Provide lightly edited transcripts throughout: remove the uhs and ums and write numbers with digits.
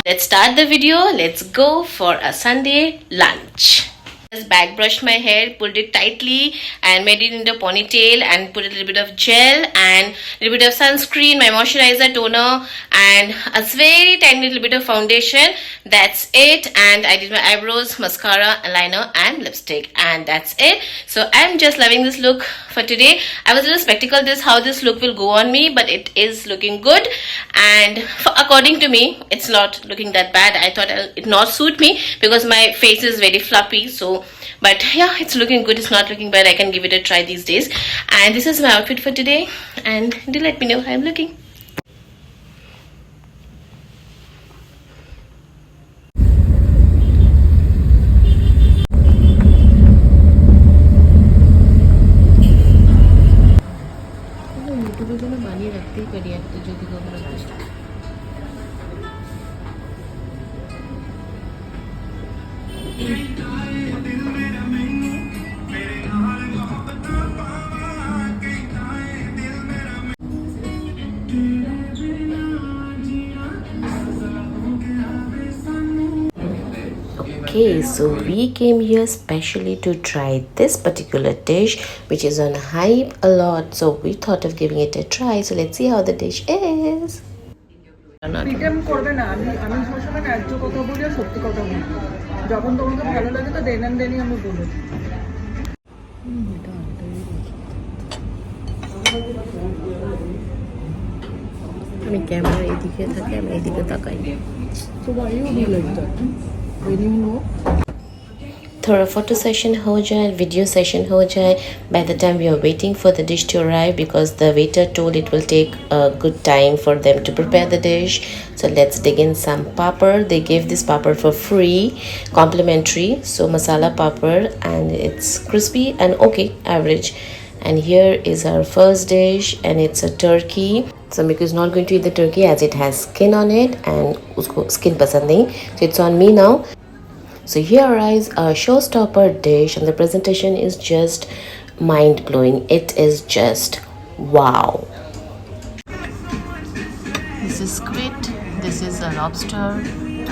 Let's start the video. Let's go for a Sunday lunch. Just back brushed my hair, pulled it tightly and made it into a ponytail and put a little bit of gel and a little bit of sunscreen, my moisturizer, toner and a very tiny little bit of foundation. That's it. And I did my eyebrows, mascara, eyeliner and lipstick, and that's it. So I'm just loving this look for today. I was a little skeptical this how this look will go on me, but it is looking good, and according to me it's not looking that bad. I thought it not suit me because my face is very fluffy, so but yeah, it's looking good. It's not looking bad. I can give it a try these days. And this is my outfit for today, and do let me know how I'm looking. Okay, so we came here specially to try this particular dish, which is on hype a lot. So we thought of giving it a try. So let's see how the dish is. আমি camera এদিকে থাকে, আমি এদিকে তাকাই। So why you do like that? When you know? थोड़ा photo session हो जाए, video session हो जाए. By the time we are waiting for the dish to arrive, because the waiter told it will take a good time for them to prepare the dish. So let's dig in some papad. They gave this papad for free, complimentary. So masala papad, and it's crispy and okay, average. And here is our first dish, and it's a turkey. So Miku is not going to eat the turkey as it has skin on it, and usko skin pasand nahi. So it's on me now. So here arrives a showstopper dish, and the presentation is just mind-blowing. It is just wow. This is squid, this is a lobster,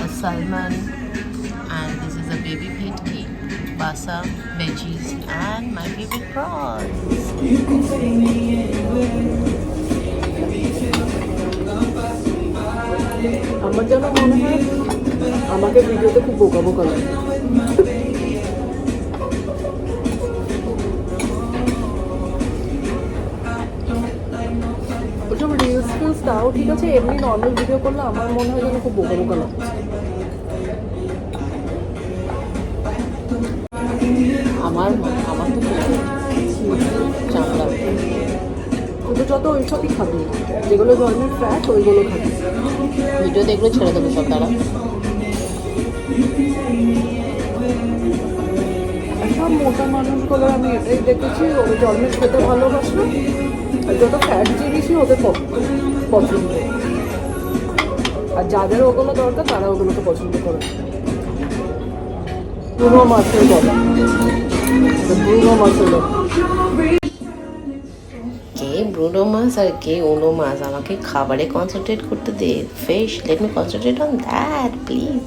a salmon, and this is a baby bhetki, basa, veggies, and my favorite prawns. আমার যেন মনে হয় আমাকে ভিডিওতে খুব বোকা বোকা লাগে। ওটা রিলস ফিলস তাও ঠিক আছে, এমনি নর্মাল ভিডিও করলে আমার মনে হয় যেন খুব বোকা বোকা লাগছে। আমার আমার তো চামড়া তো যত ওইসবই খাবি, যেগুলো ধরনের ফ্যাট ওইগুলো খাবি। ভিডিও দেখলে ছেড়ে দেবো সব তারা। সব মোটা মানুষগুলো আমি এটাই দেখেছি, ওই জন্মের খেতে ভালোবাসে, আর যত ফ্যাট জিনিসই ওদের পছন্দ, আর যাদের ওগুলো দরকার তারা ওগুলোকে পছন্দ করে। ব্রুনো মাছের বলা, ব্রুনো মাছের বলা। ব্রুনো মাছ আর কে উনো মাছ, আমাকে খাবারে কনসেন্ট্রেট করতে দে। Fish, let me concentrate on that please.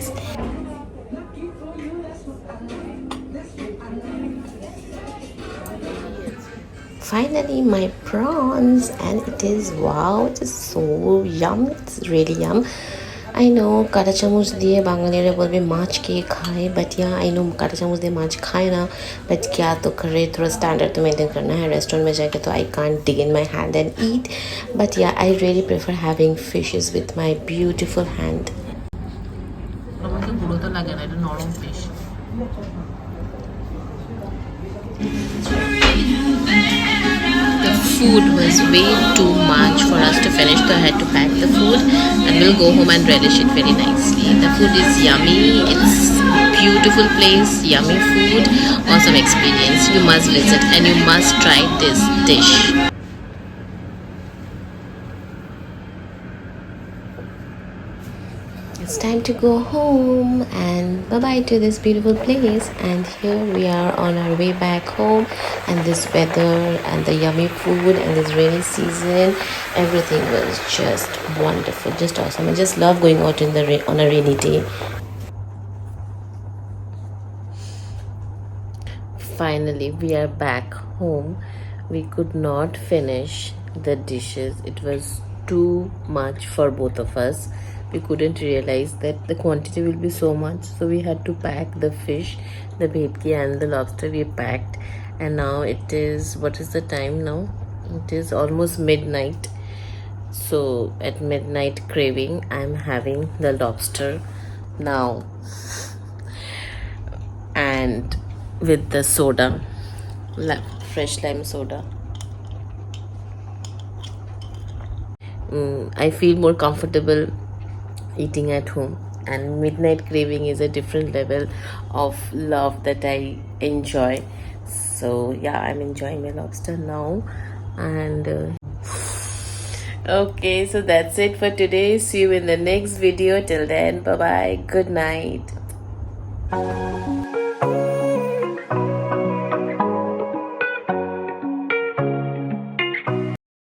Finally my prawns, and it is wow, it is so yum, it's really yum. I know কাঁটা চামচ দিয়ে বাঙালিরা বলবে মাছ কে খায়, but yeah I know কাঁটা চামচ দিয়ে মাছ খায় না, but क्या तो करे, थोड़ा स्टैंडर्ड तो मेंटेन करना है। रेस्टोरेंट में जाके तो I can't dig in my hand and eat, but yeah I really prefer having fishes with my beautiful hand. আমাকে গুঁড়ো তো লাগে না, এটা নরম fish. Food was way too much for us to finish, so I had to pack the food and we'll go home and relish it very nicely. The food is yummy, it's beautiful place, yummy food, awesome experience. You must visit and you must try this dish. It's time to go home and bye bye to this beautiful place. And here we are on our way back home, and this weather and the yummy food and this rainy season, everything was just wonderful, just awesome. I just love going out in the rain on a rainy day. Finally, we are back home. We could not finish the dishes. It was too much for both of us. We couldn't realize that the quantity will be so much. So we had to pack the fish, the bhetki and the lobster we packed. And now it is, what is the time now? It is almost midnight. So at midnight craving, I'm having the lobster now, and with the soda, fresh lime soda. I feel more comfortable eating at home, and midnight craving is a different level of love that I enjoy. So yeah, I'm enjoying my lobster now. And okay, so that's it for today. See you in the next video. Till then, bye bye, good night.